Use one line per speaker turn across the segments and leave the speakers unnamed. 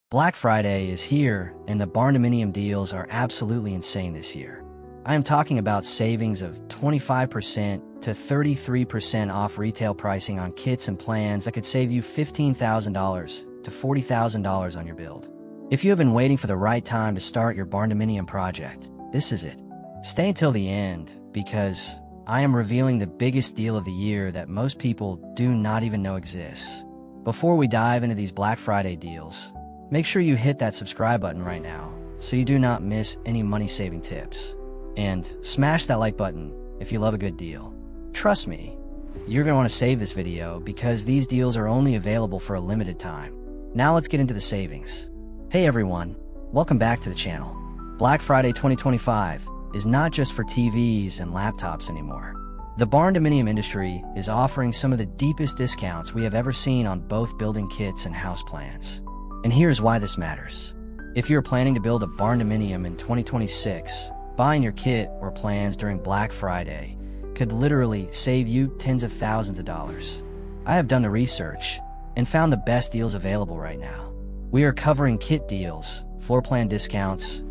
Black Friday is here, and the Barndominium deals are absolutely insane this year. I am talking about savings of 25% to 33% off retail pricing on kits and plans that could save you $15,000 to $40,000 on your build. If you have been waiting for the right time to start your Barndominium project, this is it. Stay until the end, because I am revealing the biggest deal of the year that most people do not even know exists. Before we dive into these Black Friday deals, make sure you hit that subscribe button right now so you do not miss any money-saving tips. And smash that like button if you love a good deal. Trust me, you're going to want to save this video because these deals are only available for a limited time. Now let's get into the savings. Hey everyone, welcome back to the channel. Black Friday 2025 is not just for TVs and laptops anymore. The Barndominium industry is offering some of the deepest discounts we have ever seen on both building kits and house plans. And here's why this matters. If you're planning to build a Barndominium in 2026, buying your kit or plans during Black Friday could literally save you tens of thousands of dollars. I have done the research and found the best deals available right now. We are covering kit deals, floor plan discounts,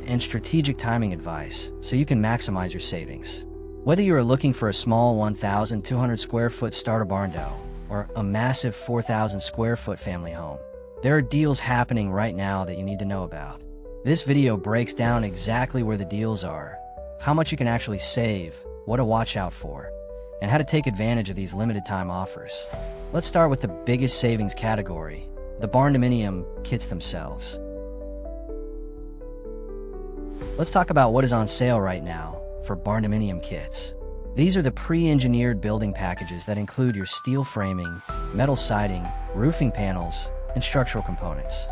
and strategic timing advice so you can maximize your savings. Whether you are looking for a small 1,200 square foot starter barndo or a massive 4,000 square foot family home, there are deals happening right now that you need to know about. This video breaks down exactly where the deals are, how much you can actually save, what to watch out for, and how to take advantage of these limited time offers. Let's start with the biggest savings category, the Barndominium kits themselves. Let's talk about what is on sale right now for Barndominium kits. These are the pre-engineered building packages that include your steel framing, metal siding, roofing panels, and structural components.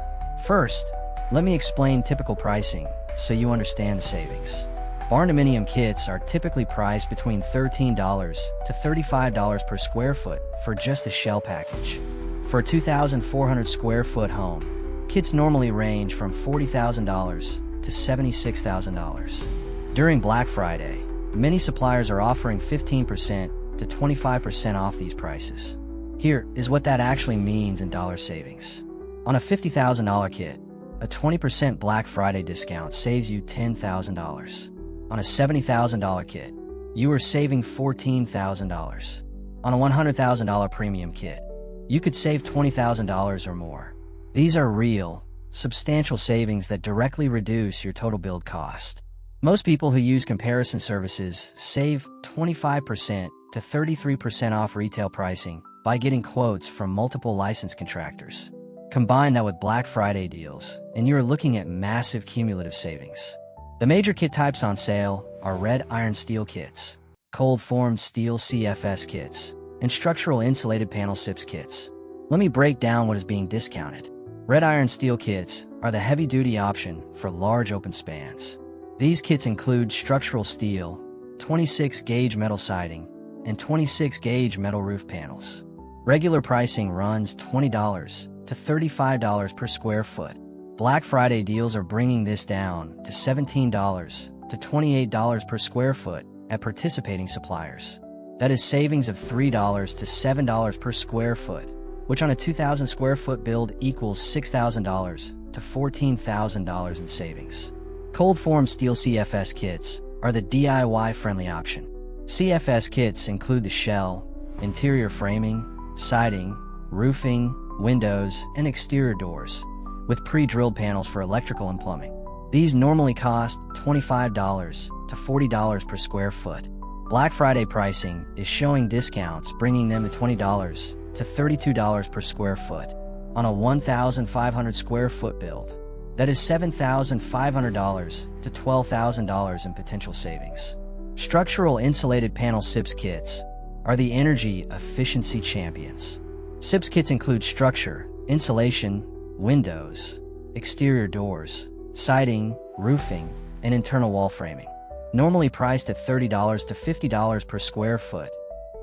First, let me explain typical pricing so you understand the savings. Barndominium kits are typically priced between $13 to $35 per square foot for just the shell package. For a 2,400 square foot home, kits normally range from $40,000 to $76,000. During Black Friday, many suppliers are offering 15% to 25% off these prices. Here is what that actually means in dollar savings. On a $50,000 kit, a 20% Black Friday discount saves you $10,000. On a $70,000 kit, you are saving $14,000. On a $100,000 premium kit, you could save $20,000 or more. These are real, substantial savings that directly reduce your total build cost. Most people who use comparison services save 25% to 33% off retail pricing by getting quotes from multiple licensed contractors. Combine that with Black Friday deals, and you're looking at massive cumulative savings. The major kit types on sale are red iron steel kits, cold-formed steel CFS kits, and structural insulated panel SIPS kits. Let me break down what is being discounted. Red iron steel kits are the heavy-duty option for large open spans. These kits include structural steel, 26-gauge metal siding, and 26-gauge metal roof panels. Regular pricing runs $20 to $35 per square foot. Black Friday deals are bringing this down to $17 to $28 per square foot at participating suppliers. That is savings of $3 to $7 per square foot, which on a 2,000 square foot build equals $6,000 to $14,000 in savings. Cold-formed steel CFS kits are the DIY-friendly option. CFS kits include the shell, interior framing, siding, roofing, windows, and exterior doors, with pre-drilled panels for electrical and plumbing. These normally cost $25 to $40 per square foot. Black Friday pricing is showing discounts bringing them to $20 to $32 per square foot. On a 1,500 square foot build, that is $7,500 to $12,000 in potential savings. Structural insulated panel SIPS kits are the energy efficiency champions. SIPS kits include structure, insulation, windows, exterior doors, siding, roofing, and internal wall framing. Normally priced at $30 to $50 per square foot,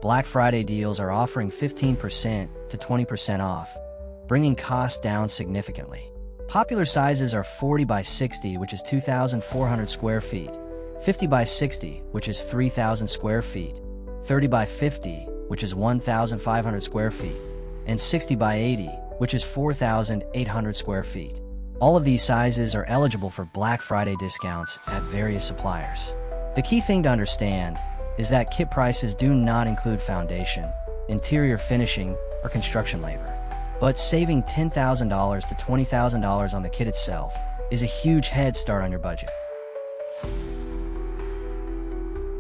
Black Friday deals are offering 15% to 20% off, bringing costs down significantly. Popular sizes are 40 by 60, which is 2,400 square feet, 50 by 60, which is 3,000 square feet, 30 by 50, which is 1,500 square feet, and 60 by 80, which is 4,800 square feet. All of these sizes are eligible for Black Friday discounts at various suppliers. The key thing to understand is that kit prices do not include foundation, interior finishing, or construction labor. But saving $10,000 to $20,000 on the kit itself is a huge head start on your budget.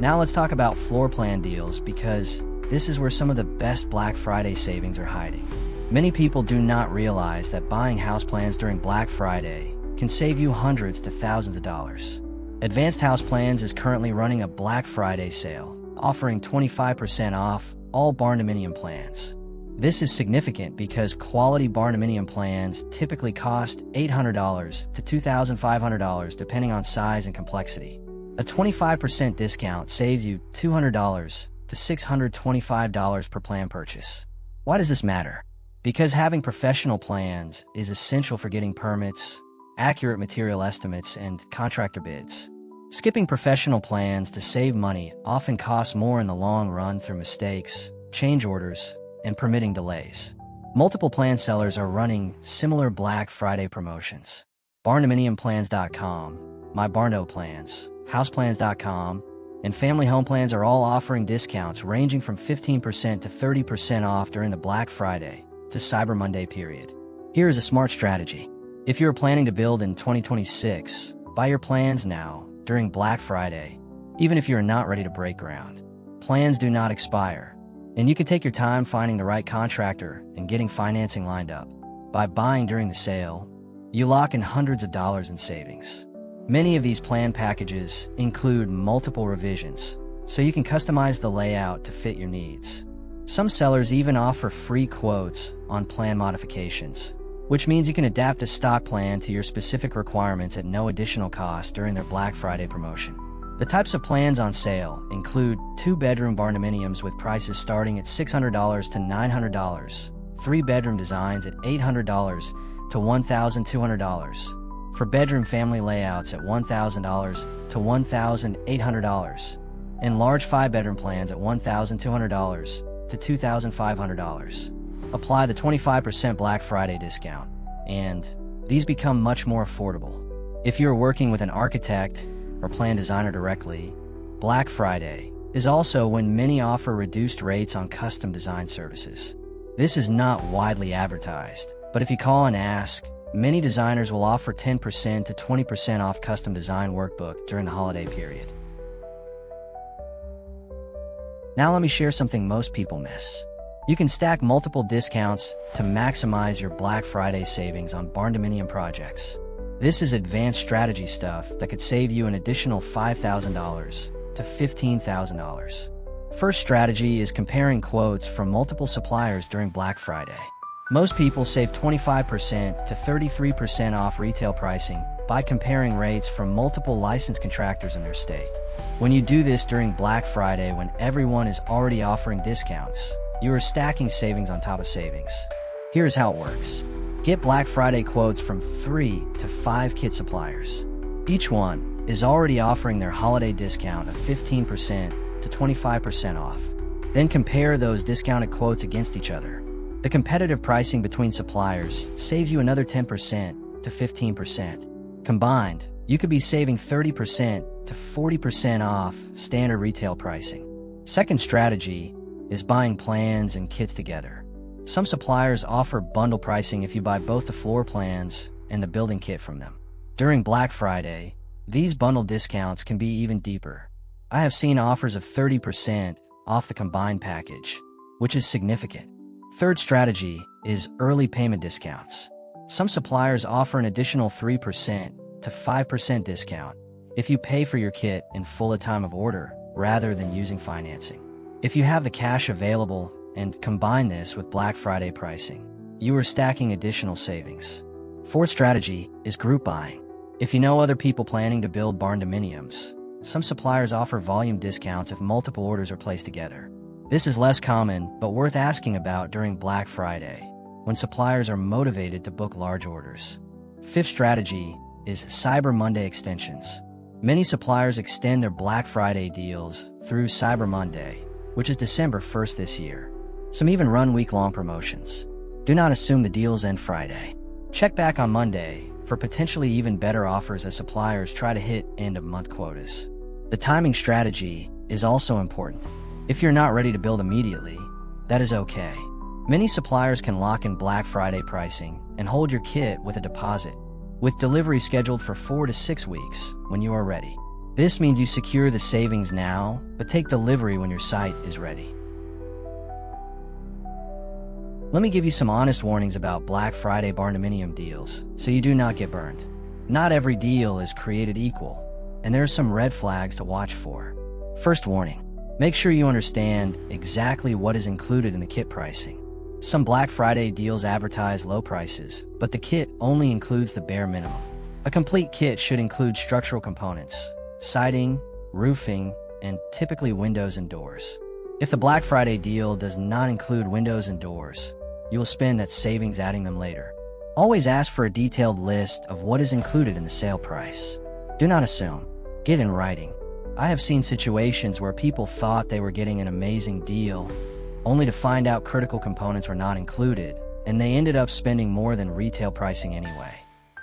Now let's talk about floor plan deals, because this is where some of the best Black Friday savings are hiding. Many people do not realize that buying house plans during Black Friday can save you hundreds to thousands of dollars. Advanced House Plans is currently running a Black Friday sale, offering 25% off all Barndominium plans. This is significant because quality Barndominium plans typically cost $800 to $2,500 depending on size and complexity. A 25% discount saves you $200 to $625 per plan purchase. Why does this matter? Because having professional plans is essential for getting permits, accurate material estimates, and contractor bids. Skipping professional plans to save money often costs more in the long run through mistakes, change orders, and permitting delays. Multiple plan sellers are running similar Black Friday promotions. Barndominiumplans.com, My Barndo Plans, Houseplans.com, and Family Home Plans are all offering discounts ranging from 15% to 30% off during the Black Friday to Cyber Monday period. Here is a smart strategy. If you are planning to build in 2026, buy your plans now during Black Friday, even if you are not ready to break ground. Plans do not expire, and you can take your time finding the right contractor and getting financing lined up. By buying during the sale, you lock in hundreds of dollars in savings. Many of these plan packages include multiple revisions, so you can customize the layout to fit your needs. Some sellers even offer free quotes on plan modifications, which means you can adapt a stock plan to your specific requirements at no additional cost during their Black Friday promotion. The types of plans on sale include 2-bedroom Barndominiums with prices starting at $600 to $900, 3-bedroom designs at $800 to $1,200, 4-bedroom family layouts at $1,000 to $1,800, and large 5-bedroom plans at $1,200 to $2,500. Apply the 25% Black Friday discount, and these become much more affordable. If you are working with an architect or plan designer directly, Black Friday is also when many offer reduced rates on custom design services. This is not widely advertised, but if you call and ask, many designers will offer 10% to 20% off custom design workbook during the holiday period. Now let me share something most people miss. You can stack multiple discounts to maximize your Black Friday savings on Barndominium projects. This is advanced strategy stuff that could save you an additional $5,000 to $15,000. First strategy is comparing quotes from multiple suppliers during Black Friday. Most people save 25% to 33% off retail pricing by comparing rates from multiple licensed contractors in their state. When you do this during Black Friday when everyone is already offering discounts, you are stacking savings on top of savings. Here's how it works. Get Black Friday quotes from 3 to 5 kit suppliers. Each one is already offering their holiday discount of 15% to 25% off. Then compare those discounted quotes against each other. The competitive pricing between suppliers saves you another 10% to 15%. Combined, you could be saving 30% to 40% off standard retail pricing. Second strategy is buying plans and kits together. Some suppliers offer bundle pricing if you buy both the floor plans and the building kit from them. During Black Friday, these bundle discounts can be even deeper. I have seen offers of 30% off the combined package, which is significant. Third strategy is early payment discounts. Some suppliers offer an additional 3% to 5% discount if you pay for your kit in full at time of order rather than using financing. If you have the cash available and combine this with Black Friday pricing, you are stacking additional savings. Fourth strategy is group buying. If you know other people planning to build Barndominiums, some suppliers offer volume discounts if multiple orders are placed together. This is less common, but worth asking about during Black Friday, when suppliers are motivated to book large orders. Fifth strategy is Cyber Monday extensions. Many suppliers extend their Black Friday deals through Cyber Monday, which is December 1st this year. Some even run week-long promotions. Do not assume the deals end Friday. Check back on Monday for potentially even better offers as suppliers try to hit end-of-month quotas. The timing strategy is also important. If you're not ready to build immediately, that is okay. Many suppliers can lock in Black Friday pricing and hold your kit with a deposit, with delivery scheduled for 4 to 6 weeks when you are ready. This means you secure the savings now, but take delivery when your site is ready. Let me give you some honest warnings about Black Friday Barndominium deals, so you do not get burned. Not every deal is created equal, and there are some red flags to watch for. First warning, make sure you understand exactly what is included in the kit pricing. Some Black Friday deals advertise low prices, but the kit only includes the bare minimum. A complete kit should include structural components, siding, roofing, and typically windows and doors. If the Black Friday deal does not include windows and doors, you will spend that savings adding them later. Always ask for a detailed list of what is included in the sale price. Do not assume. Get in writing. I have seen situations where people thought they were getting an amazing deal, only to find out critical components were not included, and they ended up spending more than retail pricing anyway.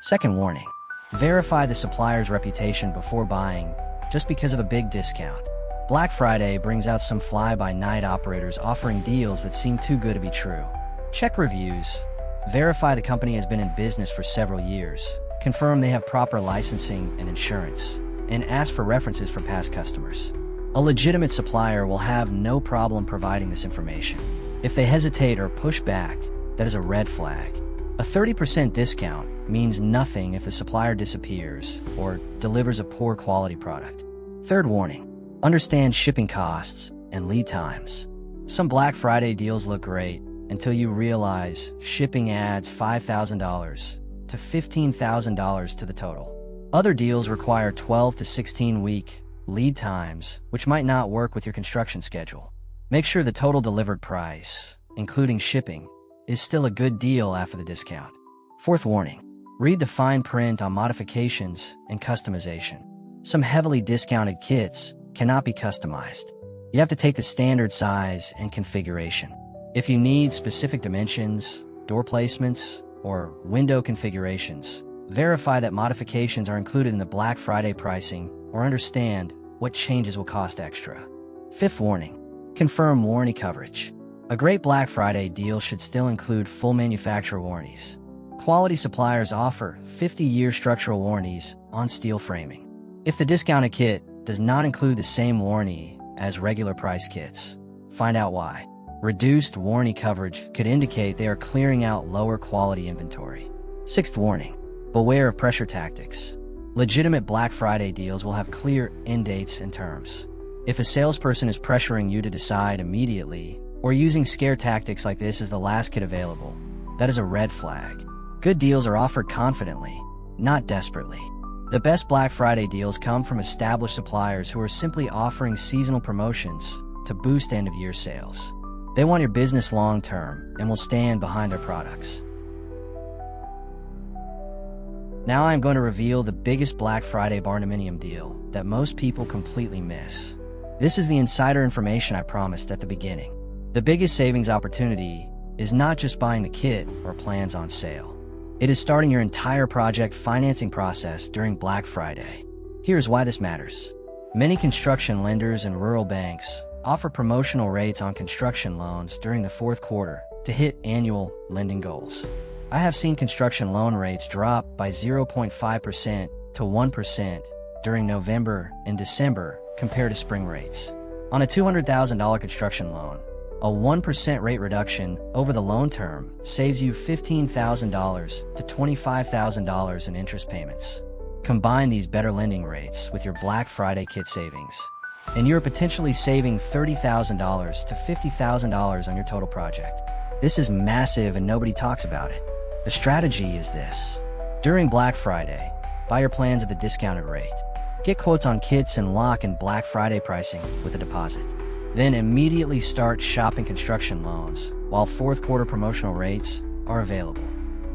Second warning, verify the supplier's reputation before buying, just because of a big discount. Black Friday brings out some fly-by-night operators offering deals that seem too good to be true. Check reviews, verify the company has been in business for several years, confirm they have proper licensing and insurance, and ask for references from past customers. A legitimate supplier will have no problem providing this information. If they hesitate or push back, that is a red flag. A 30% discount means nothing if the supplier disappears or delivers a poor quality product. Third warning, understand shipping costs and lead times. Some Black Friday deals look great until you realize shipping adds $5,000 to $15,000 to the total. Other deals require 12 to 16-week lead times, which might not work with your construction schedule. Make sure the total delivered price, including shipping, is still a good deal after the discount. Fourth warning, read the fine print on modifications and customization. Some heavily discounted kits cannot be customized. You have to take the standard size and configuration. If you need specific dimensions, door placements, or window configurations, verify that modifications are included in the Black Friday pricing or understand what changes will cost extra. Fifth warning, confirm warranty coverage. A great Black Friday deal should still include full manufacturer warranties. Quality suppliers offer 50-year structural warranties on steel framing. If the discounted kit does not include the same warranty as regular price kits, find out why. Reduced warranty coverage could indicate they are clearing out lower quality inventory. Sixth warning, beware of pressure tactics. Legitimate Black Friday deals will have clear end dates and terms. If a salesperson is pressuring you to decide immediately or using scare tactics like this is the last kit available, that is a red flag. Good deals are offered confidently, not desperately. The best Black Friday deals come from established suppliers who are simply offering seasonal promotions to boost end-of-year sales. They want your business long-term and will stand behind their products. Now I'm going to reveal the biggest Black Friday Barndominium deal that most people completely miss. This is the insider information I promised at the beginning. The biggest savings opportunity is not just buying the kit or plans on sale. It is starting your entire project financing process during Black Friday. Here's why this matters. Many construction lenders and rural banks offer promotional rates on construction loans during the fourth quarter to hit annual lending goals. I have seen construction loan rates drop by 0.5% to 1% during November and December compared to spring rates. On a $200,000 construction loan, a 1% rate reduction over the loan term saves you $15,000 to $25,000 in interest payments. Combine these better lending rates with your Black Friday kit savings, and you're potentially saving $30,000 to $50,000 on your total project. This is massive and nobody talks about it. The strategy is this. During Black Friday, buy your plans at the discounted rate. Get quotes on kits and lock in Black Friday pricing with a deposit. Then immediately start shopping construction loans while fourth quarter promotional rates are available.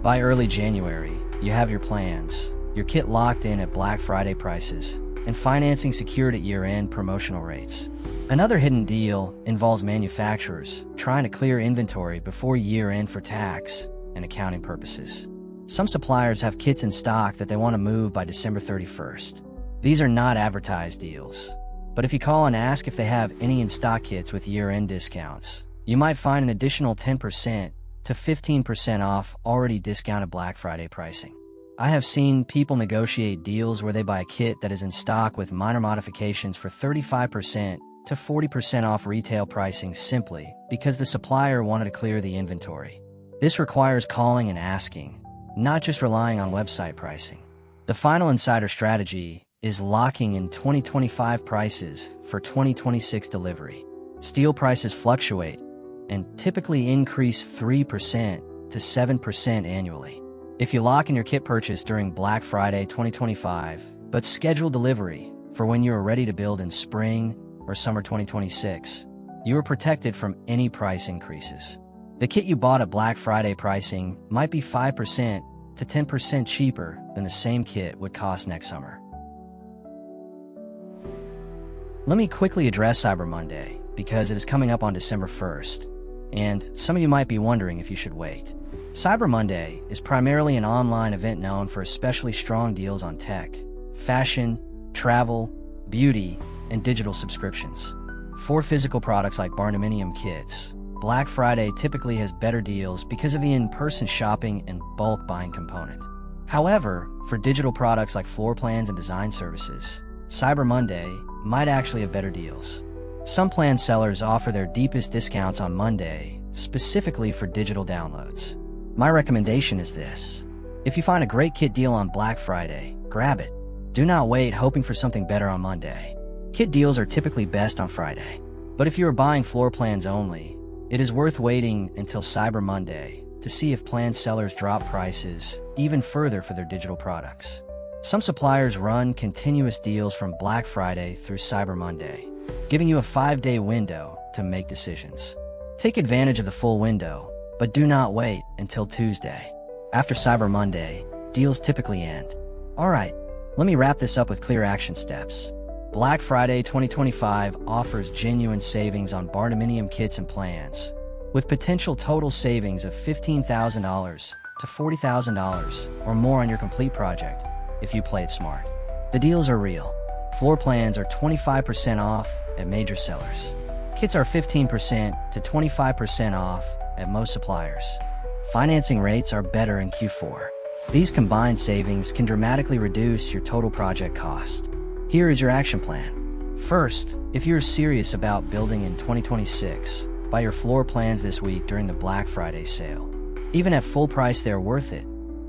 By early January, you have your plans, your kit locked in at Black Friday prices, and financing secured at year-end promotional rates. Another hidden deal involves manufacturers trying to clear inventory before year-end for tax and accounting purposes. Some suppliers have kits in stock that they want to move by December 31st. These are not advertised deals, but if you call and ask if they have any in-stock kits with year-end discounts, you might find an additional 10% to 15% off already discounted Black Friday pricing. I have seen people negotiate deals where they buy a kit that is in stock with minor modifications for 35% to 40% off retail pricing simply because the supplier wanted to clear the inventory. This requires calling and asking, not just relying on website pricing. The final insider strategy is locking in 2025 prices for 2026 delivery. Steel prices fluctuate and typically increase 3% to 7% annually. If you lock in your kit purchase during Black Friday 2025, but schedule delivery for when you are ready to build in spring or summer 2026, you are protected from any price increases. The kit you bought at Black Friday pricing might be 5% to 10% cheaper than the same kit would cost next summer. Let me quickly address Cyber Monday because it is coming up on December 1st, and some of you might be wondering if you should wait. Cyber Monday is primarily an online event known for especially strong deals on tech, fashion, travel, beauty, and digital subscriptions. For physical products like Barndominium kits, Black Friday typically has better deals because of the in-person shopping and bulk buying component. However, for digital products like floor plans and design services, Cyber Monday might actually have better deals. Some plan sellers offer their deepest discounts on Monday, specifically for digital downloads. My recommendation is this: if you find a great kit deal on Black Friday, grab it. Do not wait hoping for something better on Monday. Kit deals are typically best on Friday. But if you are buying floor plans only, it is worth waiting until Cyber Monday to see if plan sellers drop prices even further for their digital products. Some suppliers run continuous deals from Black Friday through Cyber Monday, giving you a 5-day window to make decisions. Take advantage of the full window, but do not wait until Tuesday. After Cyber Monday, deals typically end. Alright, let me wrap this up with clear action steps. Black Friday 2025 offers genuine savings on Barndominium kits and plans, with potential total savings of $15,000 to $40,000 or more on your complete project if you play it smart. The deals are real. Floor plans are 25% off at major sellers. Kits are 15% to 25% off at most suppliers. Financing rates are better in Q4. These combined savings can dramatically reduce your total project cost. Here is your action plan. First, if you're serious about building in 2026, buy your floor plans this week during the Black Friday sale. Even at full price, they're worth it,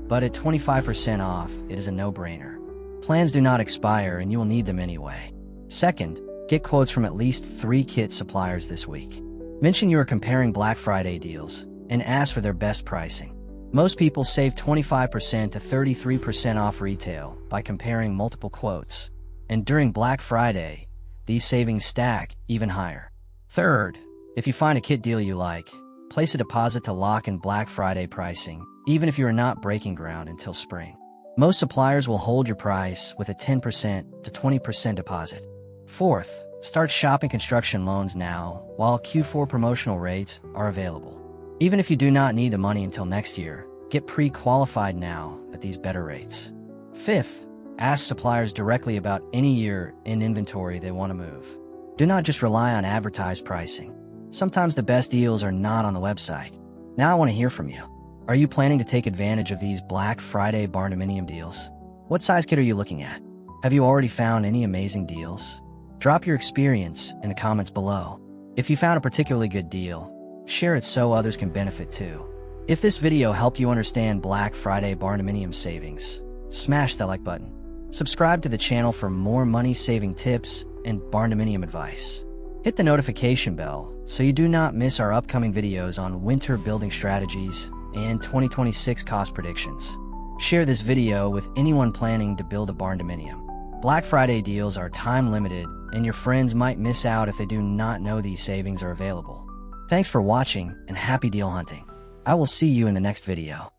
but at 25% off, it is a no-brainer. Plans do not expire and you will need them anyway. Second, get quotes from at least 3 kit suppliers this week. Mention you are comparing Black Friday deals and ask for their best pricing. Most people save 25% to 33% off retail by comparing multiple quotes, and during Black Friday, these savings stack even higher. Third, if you find a kit deal you like, place a deposit to lock in Black Friday pricing, even if you are not breaking ground until spring. Most suppliers will hold your price with a 10% to 20% deposit. Fourth, start shopping construction loans now while Q4 promotional rates are available. Even if you do not need the money until next year, get pre-qualified now at these better rates. Fifth, ask suppliers directly about any year-end inventory they want to move. Do not just rely on advertised pricing. Sometimes the best deals are not on the website. Now I want to hear from you. Are you planning to take advantage of these Black Friday Barndominium deals? What size kit are you looking at? Have you already found any amazing deals? Drop your experience in the comments below. If you found a particularly good deal, share it so others can benefit too. If this video helped you understand Black Friday Barndominium savings, smash that like button. Subscribe to the channel for more money-saving tips and Barndominium advice. Hit the notification bell so you do not miss our upcoming videos on winter building strategies and 2026 cost predictions. Share this video with anyone planning to build a Barndominium. Black Friday deals are time-limited, and your friends might miss out if they do not know these savings are available. Thanks for watching and happy deal hunting. I will see you in the next video.